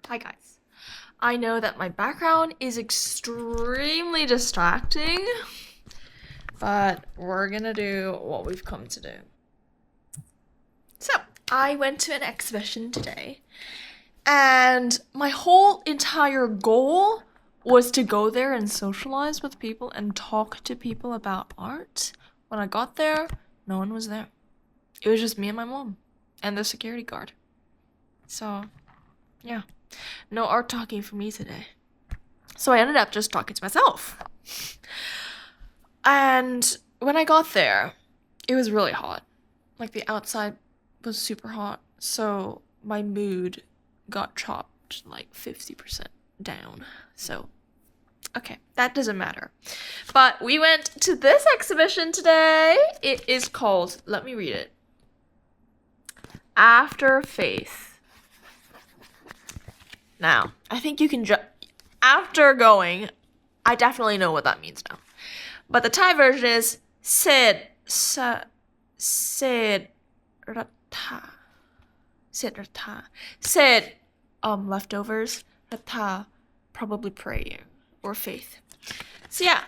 Hi guys. I know that my background is extremely distracting, but we're gonna do what we've come to do. So, I went to an exhibition today, and my whole entire goal was to go there and socialize with people and talk to people about art. When I got there, no one was there. It was just me and my mom and the security guard. So, yeah. No art talking for me today. So I ended up just talking to myself. And when I got there, it was really hot. Like, the outside was super hot. So my mood got chopped like 50% down. So, okay, that doesn't matter. But we went to this exhibition today. It is called, let me read it. After Faith. Now, I think you can after going, I definitely know what that means now. But the Thai version is Sid leftovers, Ratha, probably praying or faith. So yeah,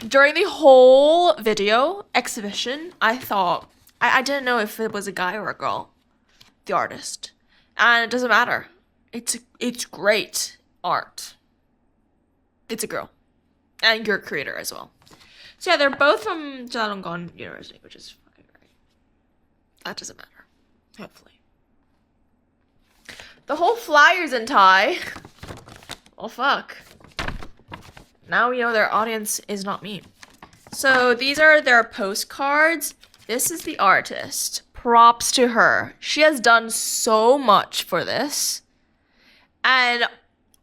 during the whole video exhibition, I thought I didn't know if it was a guy or a girl, the artist. And it doesn't matter. It's great art. It's a girl. And you're a creator as well. So yeah, they're both from Chulalongkorn University, which is fucking great. That doesn't matter. Hopefully. The whole flyer's in Thai. Oh fuck. Now we know their audience is not me. So these are their postcards. This is the artist. Props to her. She has done so much for this. And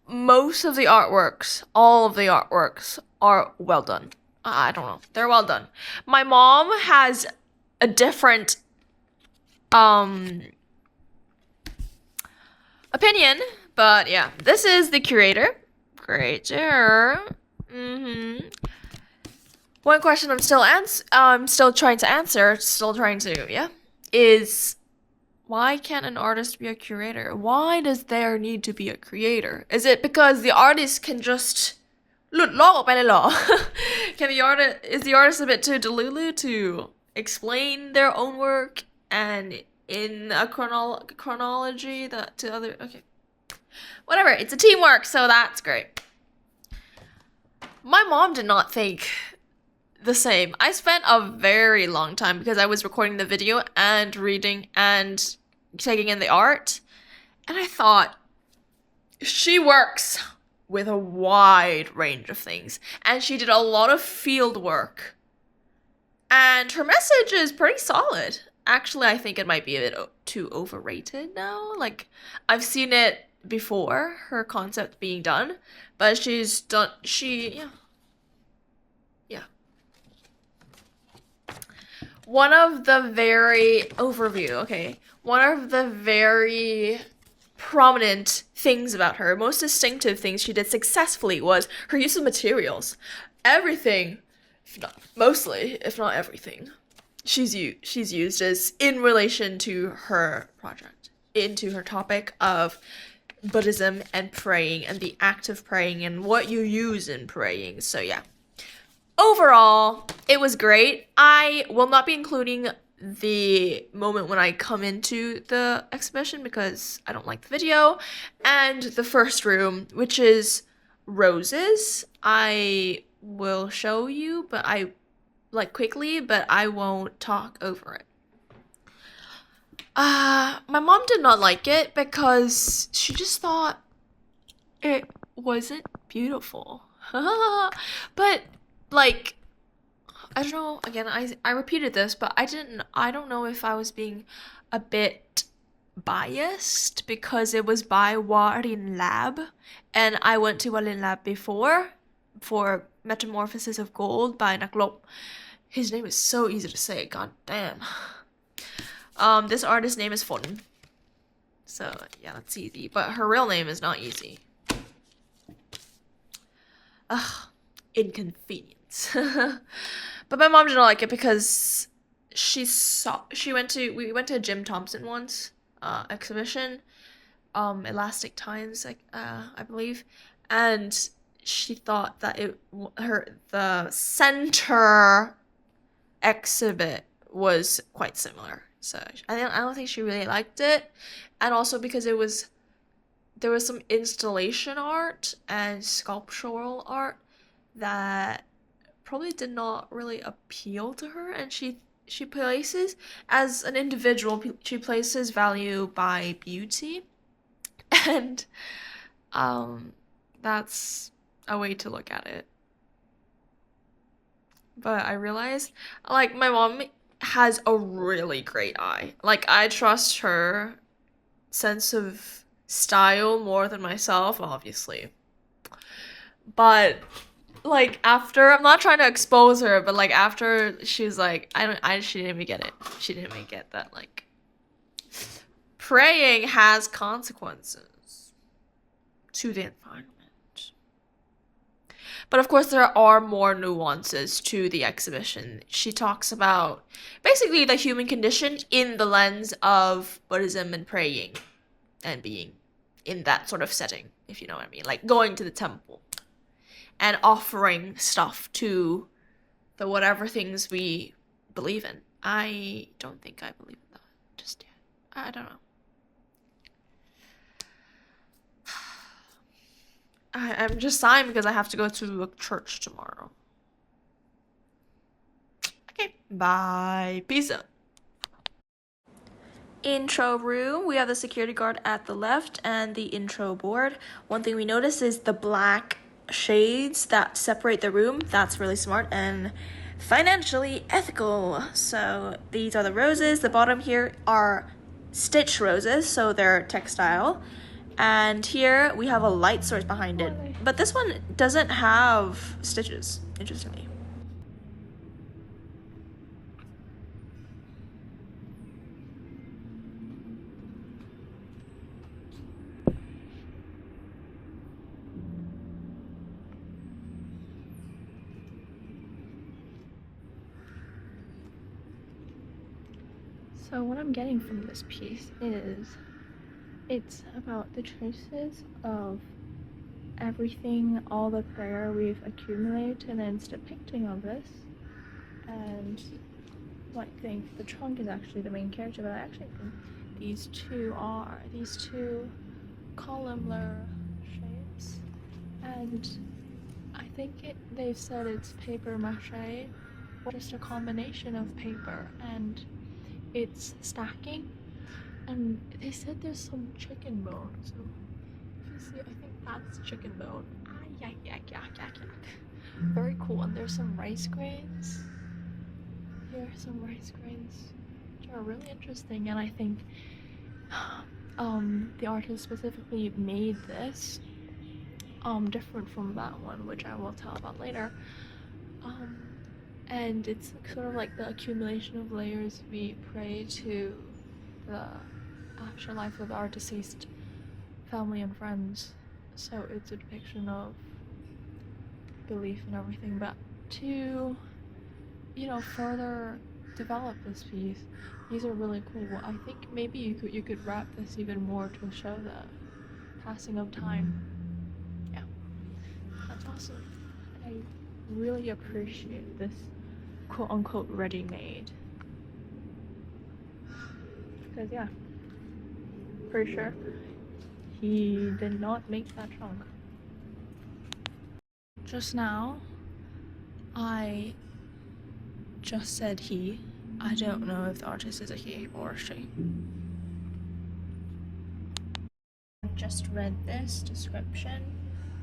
most of the artworks, all of the artworks are well done. I don't know. They're well done. My mom has a different opinion, but yeah. This is the curator. Great to her. One question I'm still trying to answer, is why can't an artist be a curator? Why does there need to be a creator? Is it because the artist can just หลุดโลกออกไปเลยเหรอ? Is the artist a bit too delulu to explain their own work and in a chronology that to other? Okay. Whatever, it's a teamwork, so that's great. My mom did not think the same. I spent a very long time because I was recording the video and reading and taking in the art. And I thought, she works with a wide range of things. And she did a lot of field work. And her message is pretty solid. Actually, I think it might be a bit too overrated now. Like, I've seen it before, her concept being done. But yeah. One of the very prominent things about her, most distinctive things she did successfully was her use of materials. Everything, if not everything, she's used as in relation to her project, into her topic of Buddhism and praying and the act of praying and what you use in praying. So yeah. Overall, it was great. I will not be including the moment when I come into the exhibition because I don't like the video. And the first room, which is roses, I will show you, but quickly, but I won't talk over it. My mom did not like it because she just thought it wasn't beautiful. But like, I don't know, again, I repeated this, but I don't know if I was being a bit biased because it was by Warin Lab, and I went to Warin Lab before for Metamorphosis of Gold by Naklop. His name is so easy to say, god damn. This artist's name is Phon. So, yeah, that's easy, but her real name is not easy. Ugh, inconvenient. But my mom didn't like it because we went to Jim Thompson once, exhibition, Elastic Times, I believe, and she thought that the center exhibit was quite similar. So I don't think she really liked it, and also because there was some installation art and sculptural art that probably did not really appeal to her, and she places, as an individual, she places value by beauty, and that's a way to look at it. But I realized, like, my mom has a really great eye. Like, I trust her sense of style more than myself, obviously. But like, after, I'm not trying to expose her, but like after she was like, she didn't even get it. She didn't even get that, like, praying has consequences to the environment. But of course, there are more nuances to the exhibition. She talks about basically the human condition in the lens of Buddhism and praying and being in that sort of setting, if you know what I mean. Like going to the temple and offering stuff to the whatever things we believe in. I don't think I believe in that just yet. I don't know. I'm just sighing because I have to go to a church tomorrow. Okay, bye. Peace out. Intro room. We have the security guard at the left and the intro board. One thing we notice is the black shades that separate the room. That's really smart and financially ethical. So these are the roses. The bottom here are stitch roses, so they're textile. And here we have a light source behind it. But this one doesn't have stitches, interestingly. So what I'm getting from this piece is it's about the traces of everything, all the prayer we've accumulated, and then it's depicting of this. And I think the trunk is actually the main character, but I actually think these two columnar shapes. And I think they've said it's paper mache, or just a combination of paper, and it's stacking. And they said there's some chicken bone, so if you see, I think that's chicken bone. Very cool. And there's some rice grains. Here are some rice grains, which are really interesting, and I think the artist specifically made this different from that one, which I will tell about later. And it's sort of like the accumulation of layers we pray to the afterlife of our deceased family and friends. So it's a depiction of belief and everything, but to, you know, further develop this piece, these are really cool. I think maybe you could wrap this even more to show the passing of time. Yeah, that's awesome. I really appreciate this quote-unquote ready-made, because yeah, pretty sure he did not make that trunk. Just now I just said he. I don't know if the artist is a he or a she. I've just read this description.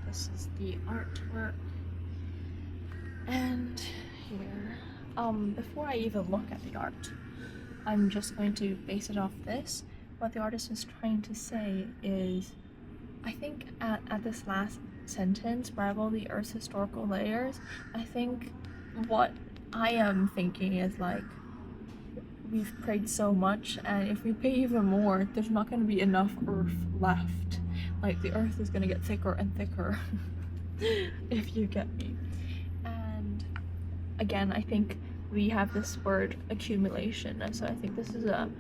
This is the artwork. And here, before I even look at the art, I'm just going to base it off this. What the artist is trying to say is, I think at this last sentence, rival the Earth's historical layers, I think what I am thinking is like, we've prayed so much, and if we pray even more, there's not going to be enough earth left. Like, the earth is going to get thicker and thicker, if you get me. And again, I think we have this word accumulation, and so I think this is a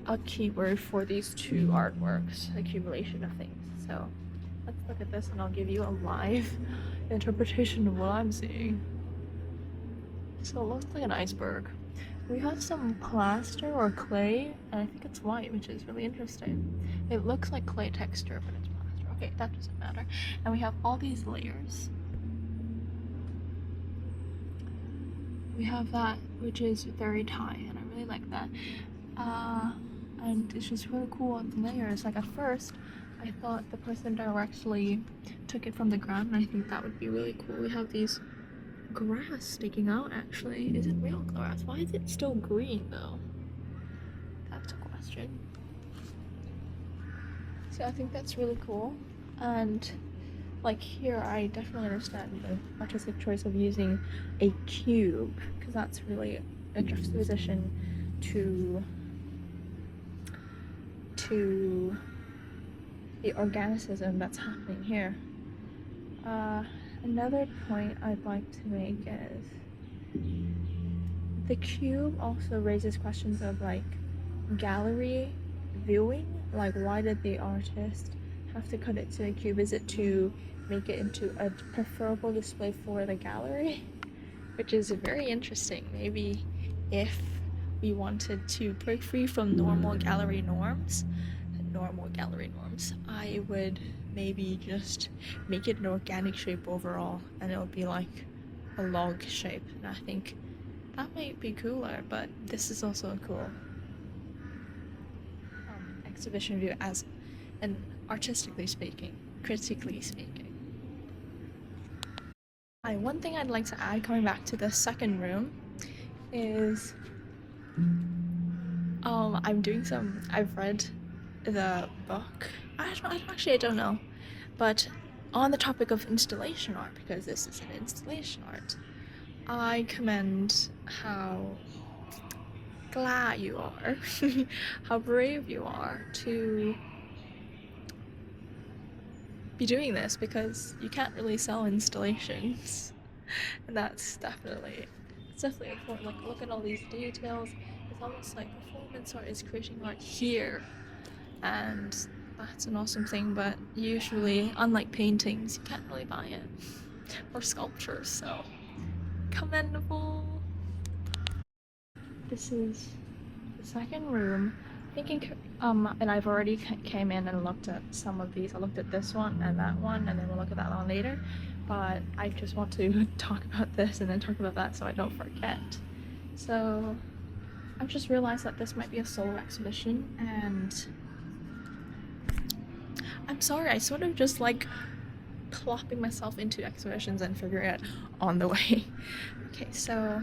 a keyword for these two artworks, accumulation of things. So let's look at this and I'll give you a live interpretation of what I'm seeing. So it looks like an iceberg. We have some plaster or clay, and I think it's white, which is really interesting. It looks like clay texture, but it's plaster. Okay, that doesn't matter. And we have all these layers. We have that, which is very Thai, and I really like that. And it's just really cool on the layers. Like at first, I thought the person directly took it from the ground, and I think that would be really cool. We have these grass sticking out actually. Is it real grass? Why is it still green though? That's a question. So I think that's really cool. And like here, I definitely understand the artistic choice of using a cube because that's really a juxtaposition to the organicism that's happening here. Another point I'd like to make is the cube also raises questions of like gallery viewing. Like, why did the artist have to cut it to a cube? Is it to make it into a preferable display for the gallery? Which is very interesting. Maybe if we wanted to break free from normal gallery norms, I would maybe just make it an organic shape overall, and it would be like a log shape. And I think that might be cooler, but this is also a cool exhibition view as an artistically speaking, critically speaking. One thing I'd like to add, coming back to the second room, is I've read the book. I don't know, but on the topic of installation art, because this is an installation art, I commend how glad you are, how brave you are to be doing this, because you can't really sell installations, and that's definitely important. Like, look at all these details. It's almost like performance art is creating art here, and that's an awesome thing. But usually, unlike paintings, you can't really buy it, or sculptures, so commendable. This is the second room. And I've already came in and looked at some of these. I looked at this one and that one, and then we'll look at that one later. But I just want to talk about this and then talk about that so I don't forget. So I've just realized that this might be a solo exhibition, and I'm sorry, I sort of just like plopping myself into exhibitions and figuring it on the way. Okay, so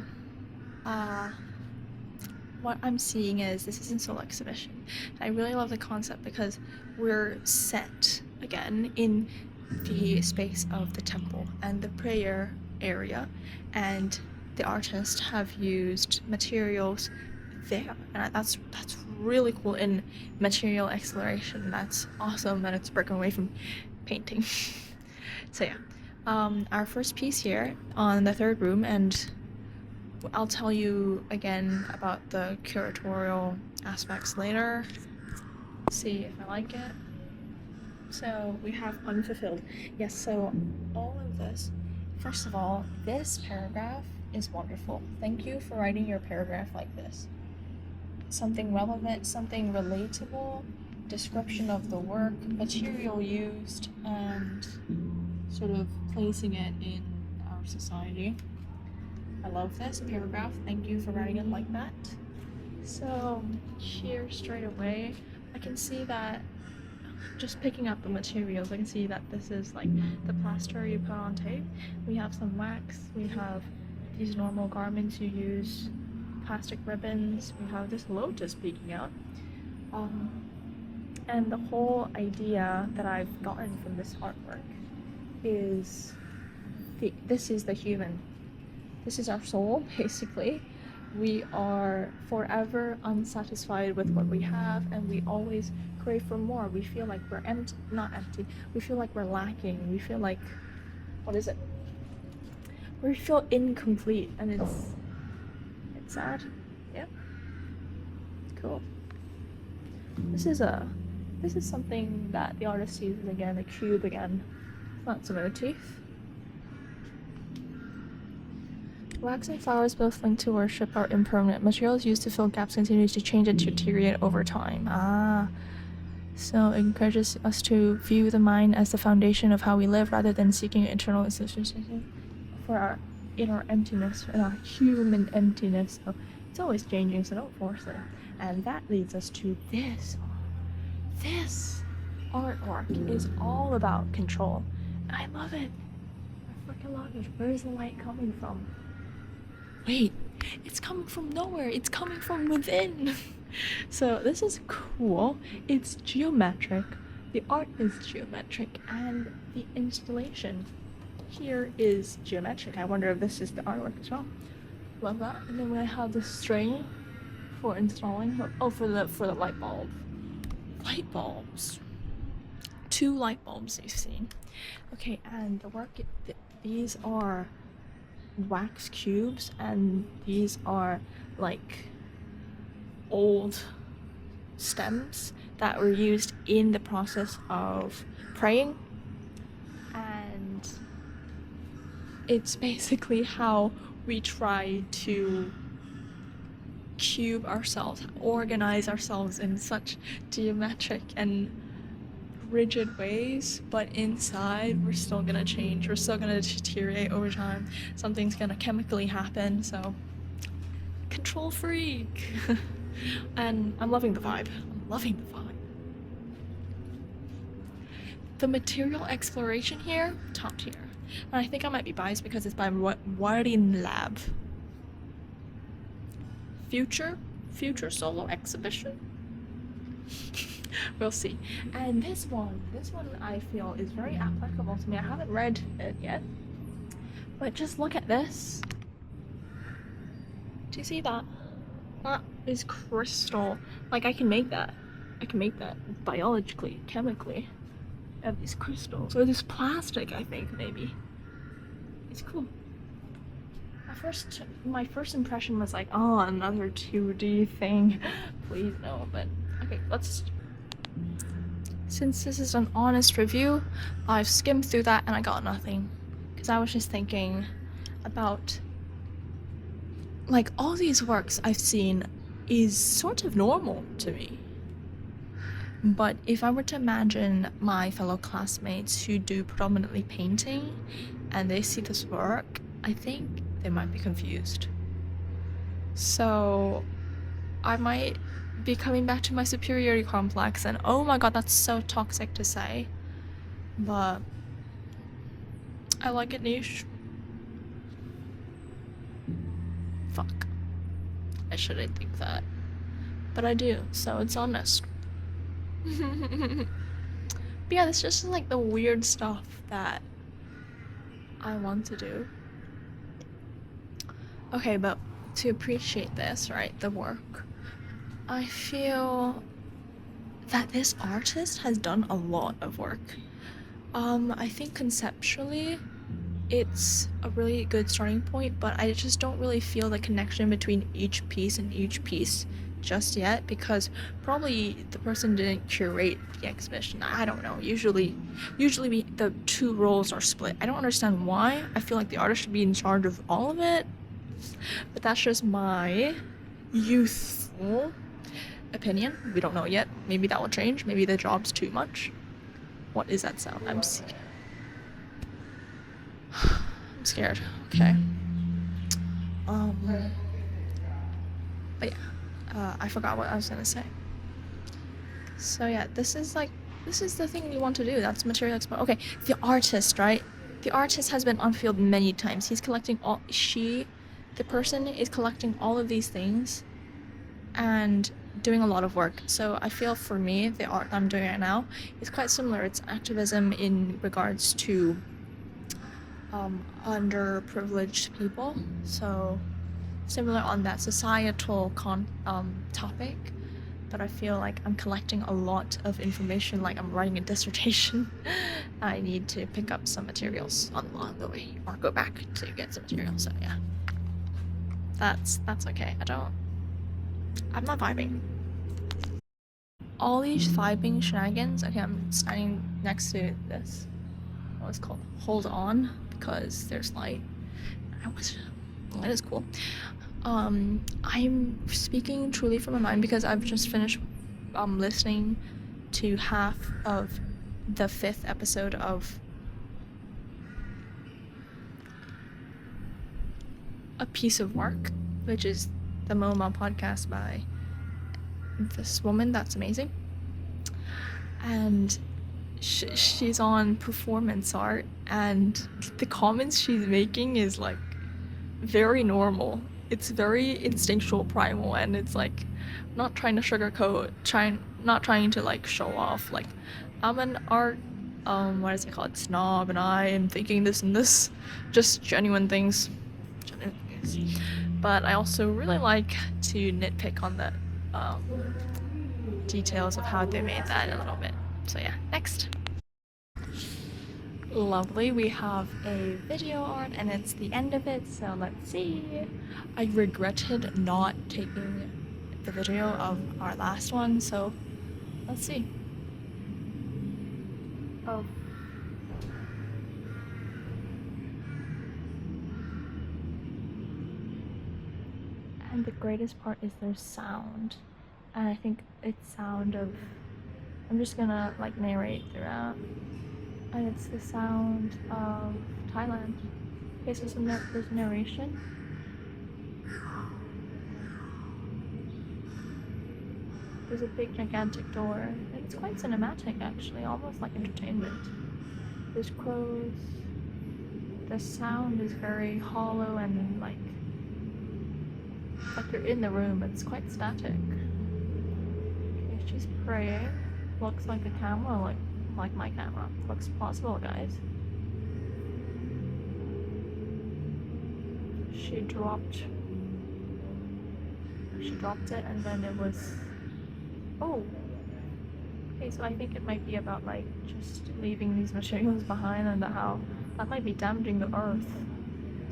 what I'm seeing is this is a solo exhibition. I really love the concept because we're set again in the space of the temple and the prayer area, and the artists have used materials there, and that's really cool in material exploration. That's awesome, and it's breaking away from painting. So yeah, our first piece here on the third room, and I'll tell you again about the curatorial aspects later. See if I like it. So we have unfulfilled. Yes, so all of this, first of all, this paragraph is wonderful. Thank you for writing your paragraph like this. Something relevant, something relatable, description of the work, material used, and sort of placing it in our society. I love this paragraph. Thank you for writing it like that. So here straight away, I can see that just picking up the materials, I can see that this is like the plaster you put on tape. We have some wax, we have these normal garments you use, plastic ribbons, we have this lotus peeking out. And the whole idea that I've gotten from this artwork is this is the human. This is our soul, basically. We are forever unsatisfied with what we have, and we always crave for more. We feel like we're not empty. We feel like we're lacking. We feel like, what is it? We feel incomplete, and it's sad. Yeah. Cool. This is something that the artist uses again, a cube again. Not some motif. Wax and flowers, both linked to worship, are impermanent. Materials used to fill gaps continue to change and deteriorate over time. So it encourages us to view the mind as the foundation of how we live rather than seeking internal solutions for our inner emptiness, and our human emptiness. So it's always changing, so don't force it. And that leads us to this. This artwork is all about control. I love it. I freaking love it. Where is the light coming from? Wait, it's coming from nowhere. It's coming from within. So this is cool. It's geometric. The art is geometric, and the installation here is geometric. I wonder if this is the artwork as well. Love that. And then we have the string for installing. Oh, for the light bulb. Light bulbs. 2 light bulbs you've seen. Okay, and the work. These are wax cubes, and these are like old stems that were used in the process of praying, and it's basically how we try to cube ourselves, organize ourselves in such geometric and rigid ways, but inside we're still gonna change, we're still gonna deteriorate over time, something's gonna chemically happen. So control freak. And I'm loving the vibe. The material exploration here, top tier. And I think I might be biased because it's by Warin Lab. Future solo exhibition. We'll see. And this one I feel is very applicable to me. I haven't read it yet, but just look at this. Do you see that? That is crystal. Like, I can make that biologically, chemically. I have these crystals, or this plastic, I think, maybe. It's cool. My first impression was like, oh, another 2D thing. Please no, but okay, since this is an honest review, I've skimmed through that and I got nothing. Because I was just thinking about, like, all these works I've seen is sort of normal to me. But if I were to imagine my fellow classmates who do predominantly painting and they see this work, I think they might be confused. So I might be coming back to my superiority complex, and oh my god, that's so toxic to say, but I like it niche. Fuck. I shouldn't think that, but I do, so it's honest. But yeah, it's just like the weird stuff that I want to do. Okay, but to appreciate this, right, the work, I feel that this artist has done a lot of work. I think conceptually it's a really good starting point, but I just don't really feel the connection between each piece and each piece just yet, because probably the person didn't curate the exhibition. I don't know. Usually the 2 roles are split. I don't understand why. I feel like the artist should be in charge of all of it, but that's just my youthful opinion. We don't know yet. Maybe that will change. Maybe the job's too much. What is that sound? I'm scared. Okay. But yeah, I forgot what I was gonna say. So yeah, this is the thing you want to do. That's material expo. Okay, the artist, right? The artist has been on field many times. He's collecting the person is collecting all of these things and doing a lot of work. So I feel for me, the art I'm doing right now is quite similar. It's activism in regards to underprivileged people. So similar on that societal topic. But I feel like I'm collecting a lot of information, like I'm writing a dissertation. I need to pick up some materials along the way, or go back to get some materials. So yeah, that's okay. I'm not vibing. all these vibing shenanigans. Okay, I'm standing next to this. What's called hold on because there's light. That is cool. I'm speaking truly from my mind because I've just finished listening to half of the 5th episode of A Piece of Work, which is the MoMA podcast by this woman that's amazing. And she's on performance art, and the comments she's making is like very normal. It's very instinctual, primal, and it's like not trying to sugarcoat, not trying to like show off. Like, I'm an art, what is it called, snob, and I am thinking this and this, just genuine things. But I also really like to nitpick on the details of how they made that a little bit. So yeah, next. Lovely, we have a video art and it's the end of it, so let's see. I regretted not taking the video of our last one, so let's see. Oh. And the greatest part is there's sound, and I think it's sound of, I'm just gonna like narrate throughout, and it's the sound of Thailand. Okay, so there's narration. There's a big gigantic door, and it's quite cinematic actually, almost like entertainment. There's crows. The sound is very hollow and like you're in the room. It's quite static. Okay, she's praying. Looks like a camera, like my camera. Looks possible, guys. She dropped it, and then it was, oh, okay, so I think it might be about like just leaving these materials behind, and how that might be damaging the earth.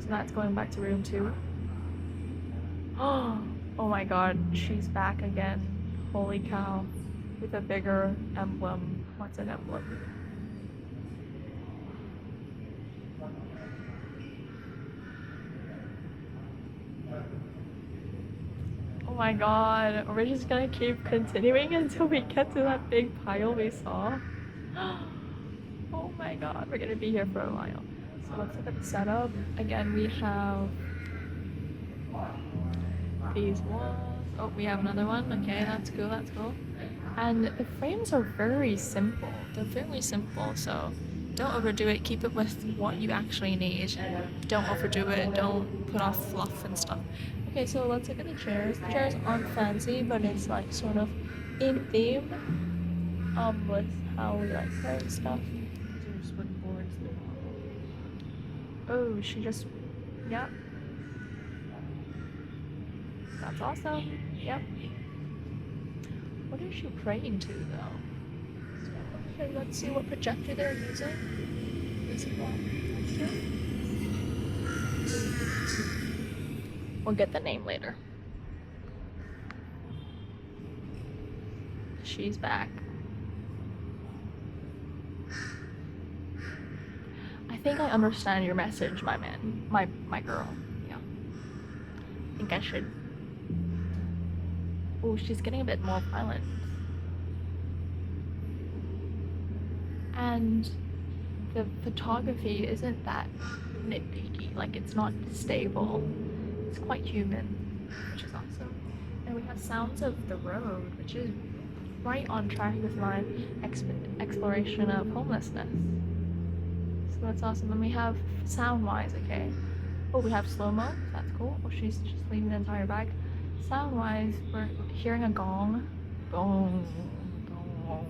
So that's going back to room 2. Oh my god, she's back again. Holy cow. With a bigger emblem. What's an emblem? Oh my god, we're just gonna keep continuing until we get to that big pile we saw. Oh my god, we're gonna be here for a while. So let's look at the setup. Again, we have these walls. Oh, we have another one. Okay, that's cool, that's cool. And the frames are very simple. They're very simple, so don't overdo it. Keep it with what you actually need. Don't overdo it. Don't put off fluff and stuff. Okay, so let's look at the chairs. The chairs aren't fancy, but it's like sort of in theme with how we like her and stuff. These are wooden boards. Oh, she just, yeah. That's awesome. Yep. What is she praying to, though? Okay, let's see what projector they're using. Is it one? We'll get the name later. She's back. I think I understand your message, my man. My girl. Yeah. I think I should. Oh, she's getting a bit more violent. And the photography isn't that nitpicky, like it's not stable. It's quite human, which is awesome. And we have sounds of the road, which is right on track with my exploration of homelessness. So that's awesome. And we have sound-wise, okay. Oh, we have slow-mo, that's cool. Oh, she's just leaving the entire bag. Sound-wise, we're hearing a gong. Gong, gong.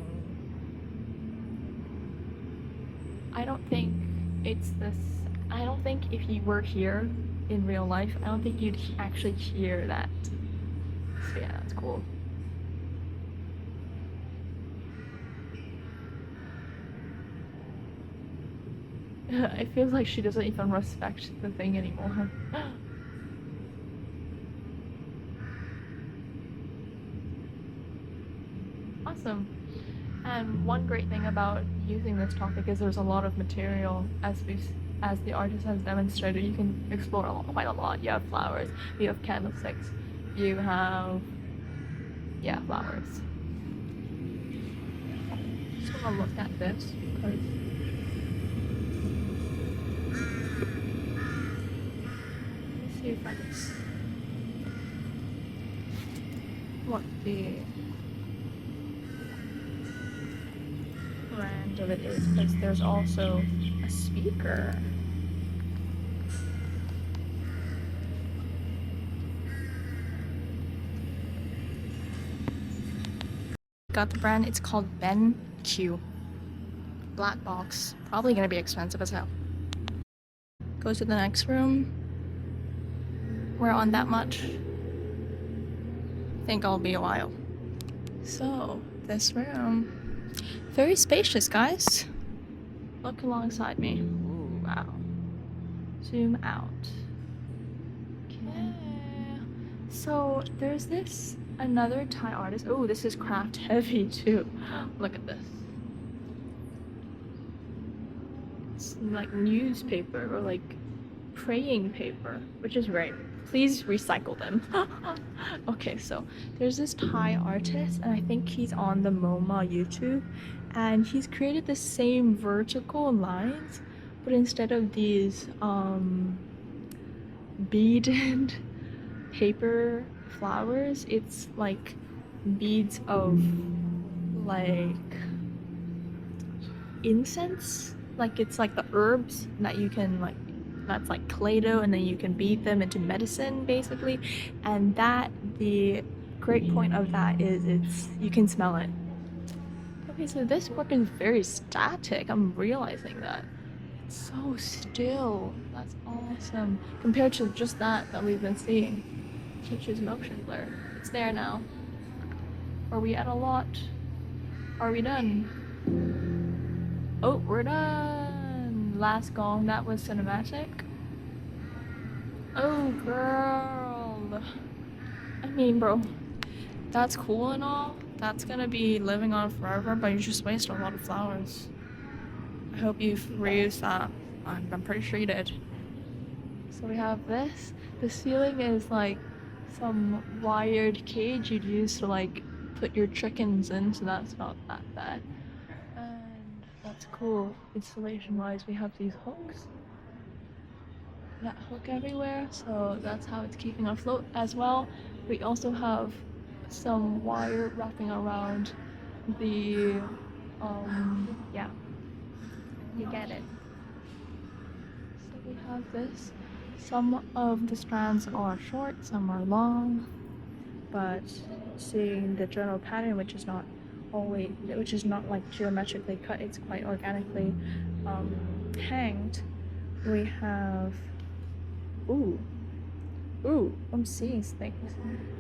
I don't think it's this. I don't think if you were here in real life, I don't think you'd actually hear that. So yeah, that's cool. It feels like she doesn't even respect the thing anymore. awesome. And one great thing about using this topic is there's a lot of material, as the artist has demonstrated. You can explore quite a lot. You have flowers, you have candlesticks, you have flowers. Just wanna look at this because let me see if I can see what the brand of it is, because there's also a speaker. Got the brand, it's called BenQ. Black box, probably gonna be expensive as hell. Go to the next room. We're on that much. Think I'll be a while. So, this room, very spacious, guys. Look alongside me. Ooh, wow. Zoom out. Okay. So, there's another Thai artist. Oh, this is craft heavy too. Look at this. It's like newspaper or like praying paper, which is great. Please recycle them. Okay, so there's this Thai artist, and I think he's on the MoMA YouTube, and he's created the same vertical lines, but instead of these beaded paper flowers, it's like beads of like incense. Like it's like the herbs that you can like, that's like Play-Doh, and then you can beat them into medicine basically. And the great point of that is you can smell it. Okay, so this work is very static. I'm realizing that. It's so still. That's awesome. Compared to just that we've been seeing, which is motion blur. It's there now. Are we at a lot? Are we done? Oh, we're done. Last gong, that was cinematic. Oh, girl. I mean, bro, that's cool and all. That's gonna be living on forever, but you just wasted a lot of flowers. I hope you've reused that. I'm pretty sure you did. So we have this. The ceiling is like some wired cage you'd use to like put your chickens in, so that's not that bad. And that's cool. Installation wise, we have these hooks that hook everywhere, so that's how it's keeping afloat as well. We also have some wire wrapping around the yeah, you get it. So we have this. Some of the strands are short, some are long, but seeing the general pattern, which is not like geometrically cut, it's quite organically hanged. We have I'm seeing things.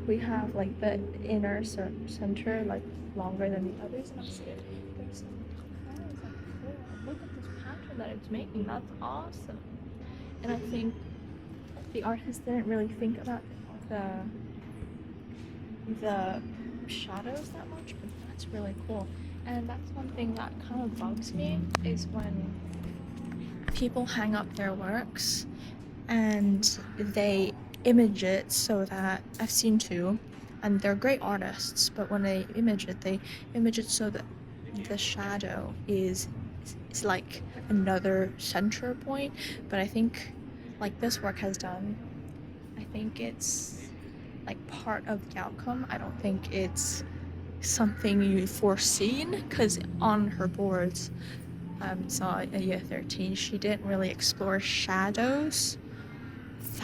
We have like the inner center like longer than the others. I'm seeing there's some flowers like before. Look at this pattern that it's making. That's awesome. And I think the artist didn't really think about the shadows that much, but that's really cool. And that's one thing that kind of bugs me, is when people hang up their works and they image it so that, I've seen too, and they're great artists, but when they image it so that the shadow is like another center point. But I think like this work has done, I think it's like part of the outcome. I don't think it's something you foreseen, because on her boards, saw a year 13, she didn't really explore shadows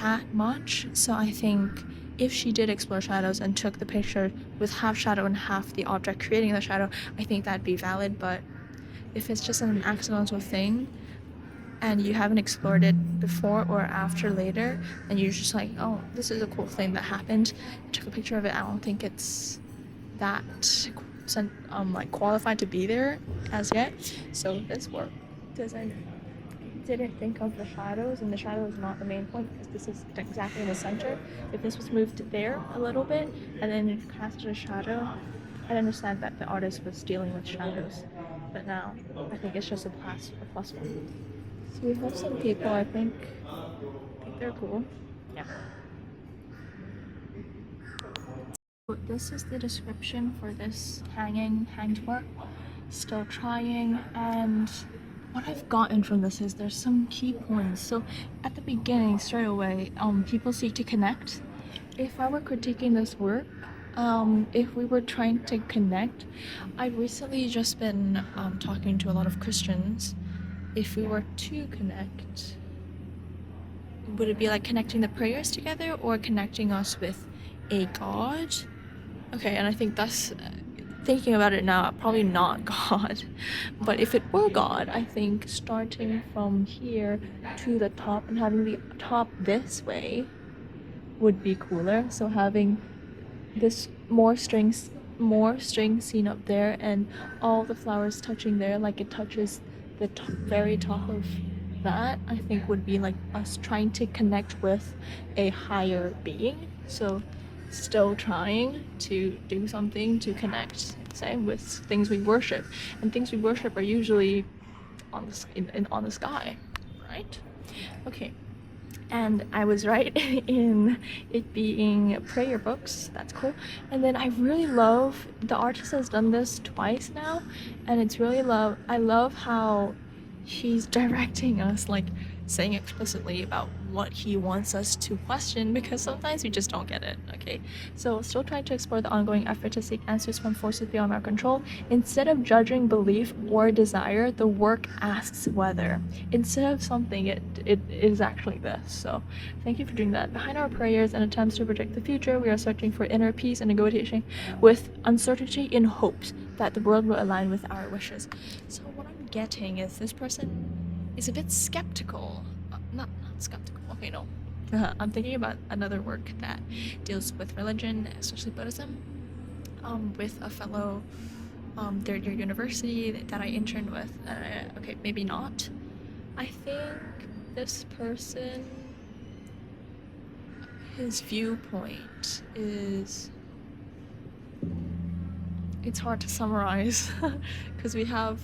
that much. So I think if she did explore shadows and took the picture with half shadow and half the object creating the shadow, I think that'd be valid. But if it's just an accidental thing and you haven't explored it before or after later, and you're just like, oh, this is a cool thing that happened, I took a picture of it, I don't think it's that like qualified to be there as yet. So this work didn't think of the shadows, and the shadow is not the main point, because this is exactly in the center. If this was moved there a little bit and then it casted a shadow, I understand that the artist was dealing with shadows, but now I think it's just a plus one. So we have some people. I think they're cool. Yeah. This is the description for this hanged work. Still trying, and what I've gotten from this is there's some key points. So at the beginning, straight away, people seek to connect. If I were critiquing this work, if we were trying to connect, I've recently just been talking to a lot of Christians. If we were to connect, would it be like connecting the prayers together or connecting us with a God? Okay, and I think that's thinking about it now, probably not God. But if it were God, I think starting from here to the top and having the top this way would be cooler. So having this more strings seen up there and all the flowers touching there like it touches the very top of that, I think would be like us trying to connect with a higher being. So still trying to do something to connect, same with things we worship, and things we worship are usually on the sky, right? Okay. And I was right in it being prayer books. That's cool. And then I really love, the artist has done this twice now, and I love how he's directing us, like saying explicitly about what he wants us to question, because sometimes we just don't get it. Okay, so still trying to explore the ongoing effort to seek answers from forces beyond our control. Instead of judging belief or desire, the work asks whether. Instead of something, it is actually this. So thank you for doing that. Behind our prayers and attempts to predict the future, we are searching for inner peace and negotiating with uncertainty in hopes that the world will align with our wishes. So what I'm getting is this person is a bit skeptical. Not skeptical. Okay, no. I'm thinking about another work that deals with religion, especially Buddhism, with a fellow third year university that I interned with. Okay, maybe not. I think this person, his viewpoint is, it's hard to summarize because we have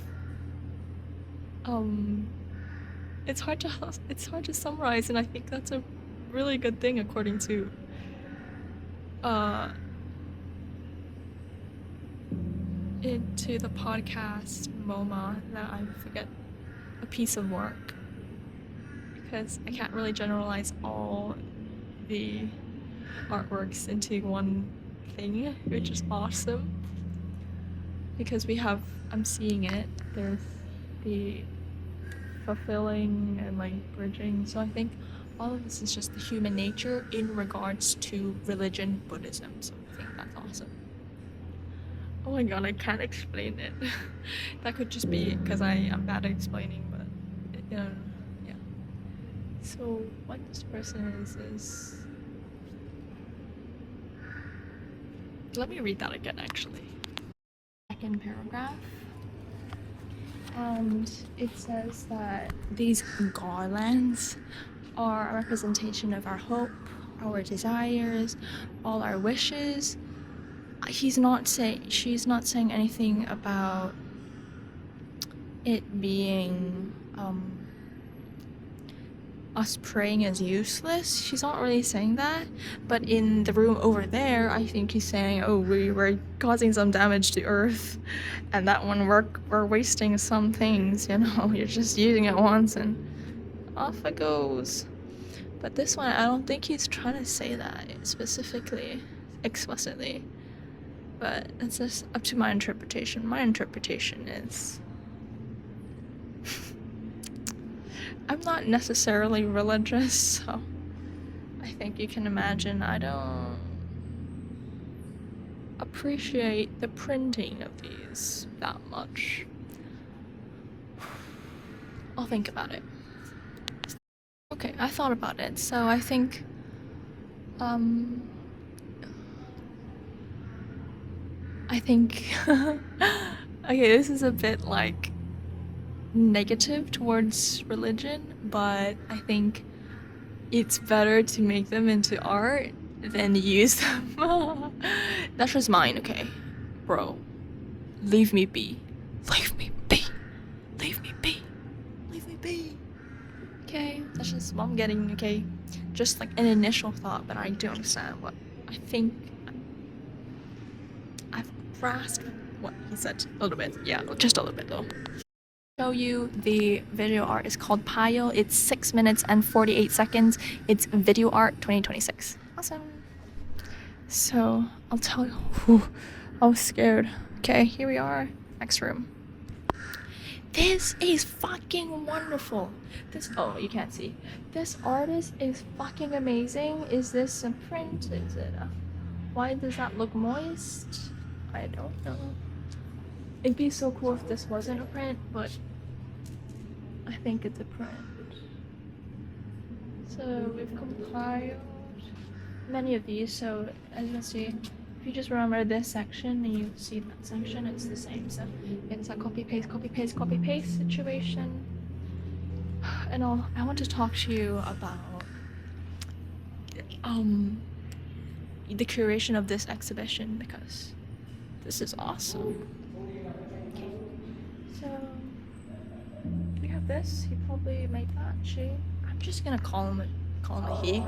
it's hard to summarize, and I think that's a really good thing according to into the podcast MoMA, that I forget a piece of work, because I can't really generalize all the artworks into one thing, which is awesome, because I'm seeing it, there's the fulfilling and like bridging. So I think all of this is just the human nature in regards to religion, Buddhism. So I think that's awesome. Oh my god, I can't explain it. That could just be because I am bad at explaining, but yeah. So what this person is let me read that again actually. Second paragraph. And it says that these garlands are a representation of our hope, our desires, all our wishes. She's not saying anything about it being us praying is useless. She's not really saying that, but in the room over there, I think he's saying, oh, we're causing some damage to Earth, and that one we're wasting some things, you're just using it once and off it goes. But this one, I don't think he's trying to say that specifically, explicitly, but it's just up to my interpretation. My interpretation is I'm not necessarily religious, so I think you can imagine I don't appreciate the printing of these that much. I'll think about it. Okay, I thought about it, so I think okay, this is a bit like negative towards religion, but I think it's better to make them into art than use them. That's just mine, okay? Bro, leave me be. Leave me be. Leave me be. Leave me be. Okay, that's just what I'm getting, okay? Just like an initial thought, but I do understand what I think. I've grasped what he said a little bit. Yeah, just a little bit though. Show you the video art is called Pile. It's 6 minutes and 48 seconds. It's video art 2026. Awesome. So I'll tell you. Whew, I was scared. Okay, here we are. Next room. This is fucking wonderful. Oh, you can't see. This artist is fucking amazing. Is this a print? Is it a... Why does that look moist? I don't know. It'd be so cool if this wasn't a print, but I think it's a print. So we've compiled many of these, so as you can see, if you just remember this section and you see that section, it's the same. So it's a copy paste situation. And I want to talk to you about the curation of this exhibition, because this is awesome. Okay. So we have this. He probably made that. I'm just gonna call him a he,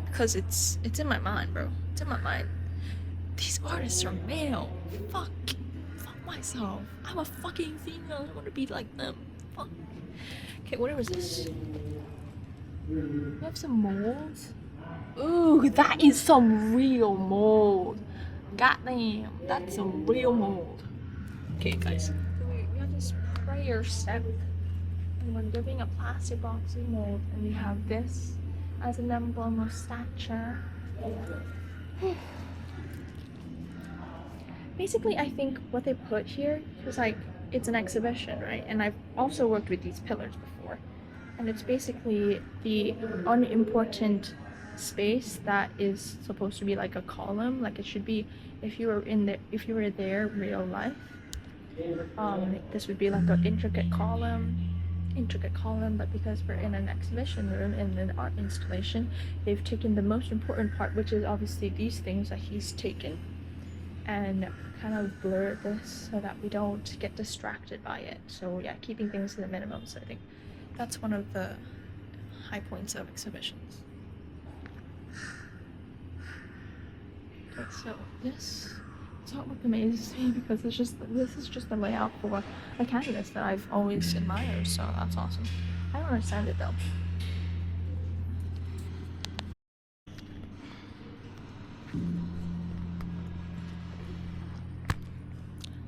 because it's in my mind, bro. It's in my mind. These artists are male. Fuck myself. I'm a fucking female. I don't want to be like them. Fuck. Okay, whatever is this? We have some molds. Ooh, that is some real mold. Goddamn, that's some real mold. Okay, guys. We have this prayer set, and we're giving a plastic boxy mold, and we have this as an emblem of stature. Basically, I think what they put here is like, it's an exhibition, right? And I've also worked with these pillars before, and it's basically the unimportant space that is supposed to be like a column. Like it should be, if you were there real life, this would be like an intricate column, but because we're in an exhibition room in an art installation, they've taken the most important part, which is obviously these things that he's taken, and kind of blur this so that we don't get distracted by it. So yeah, keeping things to the minimum. So I think that's one of the high points of exhibitions. Okay, so this artwork amazes me because this is just the layout for a canvas that I've always admired, so that's awesome. I don't understand it though.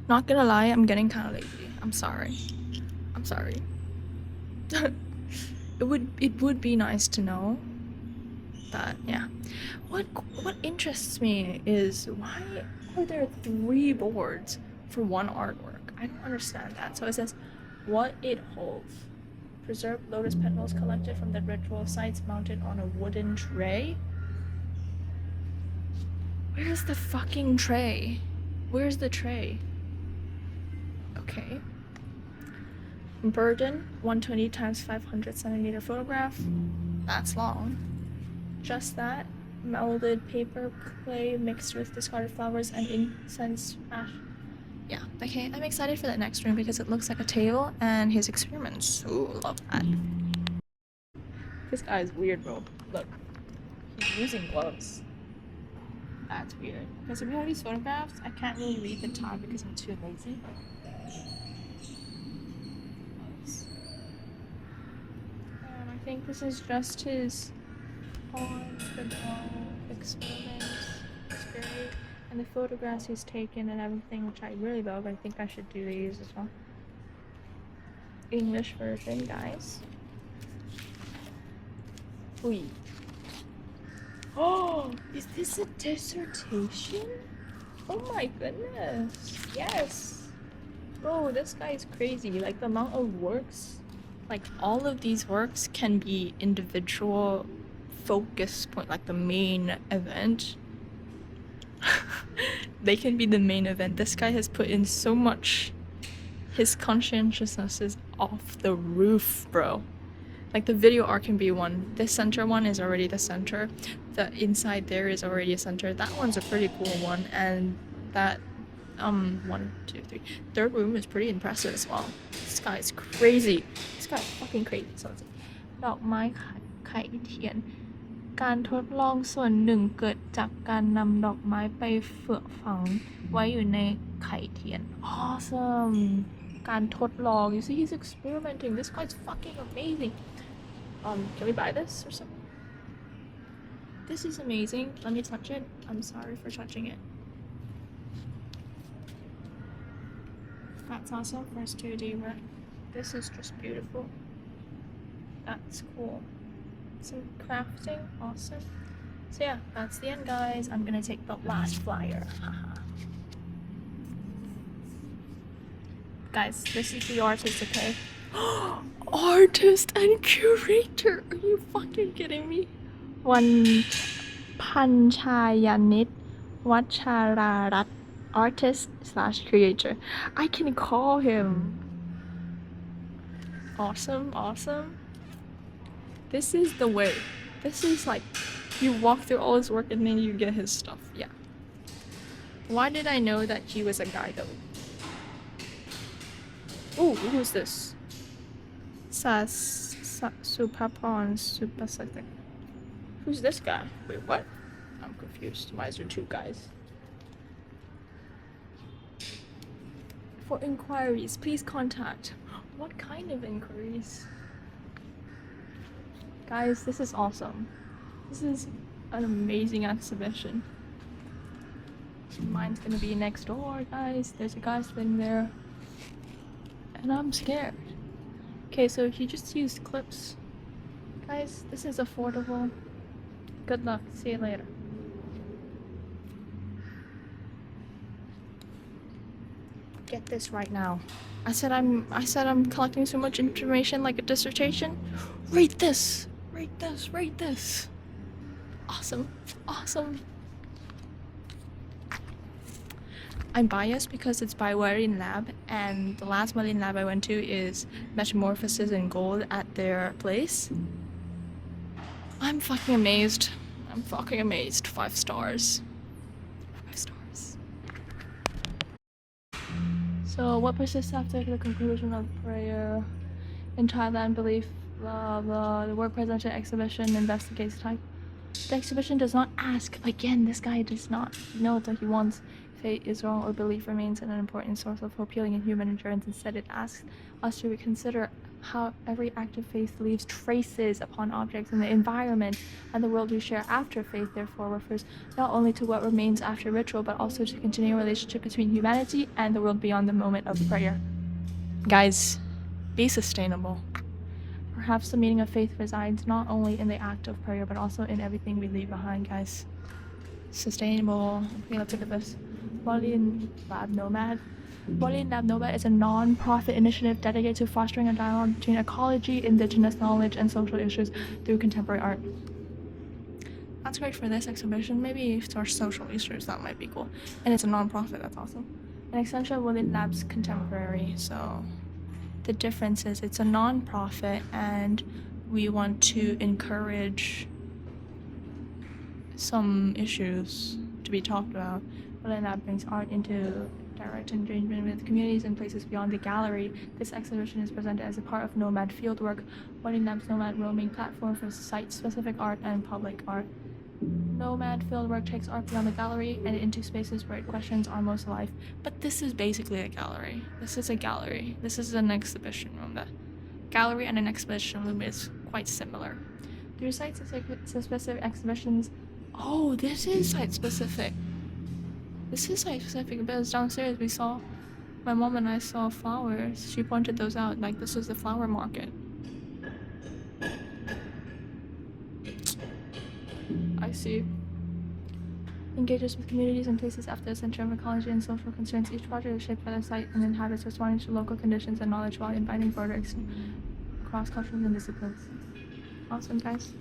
Not gonna lie, I'm getting kind of lazy. I'm sorry. It would be nice to know that, yeah. What interests me is, why are there 3 boards for one artwork? I don't understand that. So it says, what it holds. Preserved lotus petals collected from the ritual sites mounted on a wooden tray. Where's the fucking tray? Where's the tray? Okay. Burden, 120 x 500 centimeter photograph. That's long. Just that. Melded paper, clay mixed with discarded flowers and incense ash. Yeah, okay, I'm excited for that next room because it looks like a table and his experiments. Ooh, love that. This guy is weird, bro. Look, he's using gloves. That's weird. Because if we have these photographs, I can't really read the time because I'm too lazy. I think this is just his on the go experiment. It's great. And the photographs he's taken and everything, which I really love. I think I should do these as well. English version, guys. Oi. Oh, is this a dissertation? Oh my goodness. Yes. Bro, this guy is crazy. Like, the amount of works, like, all of these works can be individual focus point, like the main event. They can be the main event. This guy has put in so much. His conscientiousness is off the roof, bro. Like, the video art can be one. This center one is already the center. The inside there is already a center. That one's a pretty cool one. And that one, two, three. Third room is pretty impressive as well. This guy is crazy. This guy is fucking crazy. So let's see. ดอกไม้ไข่เทียน การทดลองส่วนหนึ่งเกิดจากการนำดอกไม้ไปฝังไว้อยู่ในไข่เทียน Awesome. การทดลอง You see, he's experimenting. This guy's fucking amazing. Can we buy this or something? This is amazing. Let me touch it. I'm sorry for touching it. That's awesome for us 2D work. This is just beautiful. That's cool. Some crafting, awesome. So yeah, that's the end, guys. I'm gonna take the last flyer. Guys, this is the artist, okay? Artist and curator. Are you fucking kidding me? วันพันชายานิตวัชรารัตน์ artist / creator. I can call him. Awesome. This is the way. This is like, you walk through all his work and then you get his stuff. Yeah. Why did I know that he was a guy though? Ooh, who's this? Supapon Supasakta. Who's this guy? Wait, what? I'm confused. Why is there two guys? For inquiries, please contact. What kind of inquiries? Guys, this is awesome. This is an amazing exhibition. Mine's gonna be next door, guys. There's a guy sitting there. And I'm scared. Okay, so he just used clips. Guys, this is affordable. Good luck. See you later. Get this right now. I said I'm collecting so much information like a dissertation. Read this. Read this. Awesome. I'm biased because it's by Warin Lab, and the last Warin Lab I went to is Metamorphosis in Gold at their place. I'm fucking amazed. 5 stars. So what persists after the conclusion of prayer in Thailand? Belief, the work presented exhibition investigates type. The exhibition does not ask. Again, this guy does not know that he wants fate is wrong or belief remains an important source of hope, healing, and human endurance. Instead, it asks us to reconsider how every act of faith leaves traces upon objects in the environment and the world we share after faith. Therefore, refers not only to what remains after ritual, but also to continuing relationship between humanity and the world beyond the moment of prayer. Guys, be sustainable. Perhaps the meaning of faith resides not only in the act of prayer, but also in everything we leave behind, guys. Sustainable. Okay, let's look at this. Warin Lab Nomad. Warin Lab Nomad is a non-profit initiative dedicated to fostering a dialogue between ecology, indigenous knowledge, and social issues through contemporary art. That's great for this exhibition. Maybe for social issues, that might be cool. And it's a non-profit, that's awesome. An extension of Warin Lab's contemporary, so the difference is it's a non-profit and we want to encourage some issues to be talked about. Warin Lab brings art into direct engagement with communities and places beyond the gallery. This exhibition is presented as a part of Nomad Fieldwork, Warin Lab's Nomad roaming platform for site-specific art and public art. Nomad Fieldwork takes art beyond the gallery and into spaces where its questions are most alive. But this is basically a gallery. This is an exhibition room. The gallery and an exhibition room is quite similar. Through site-specific exhibitions. Oh, this is site-specific. Because downstairs we saw, my mom and I saw flowers. She pointed those out, like this is the flower market. I see. Engages with communities and places after the center of ecology and social concerns. Each project is shaped by the site and inhabits responding to local conditions and knowledge while inviting borders across cultures and disciplines. Awesome, guys.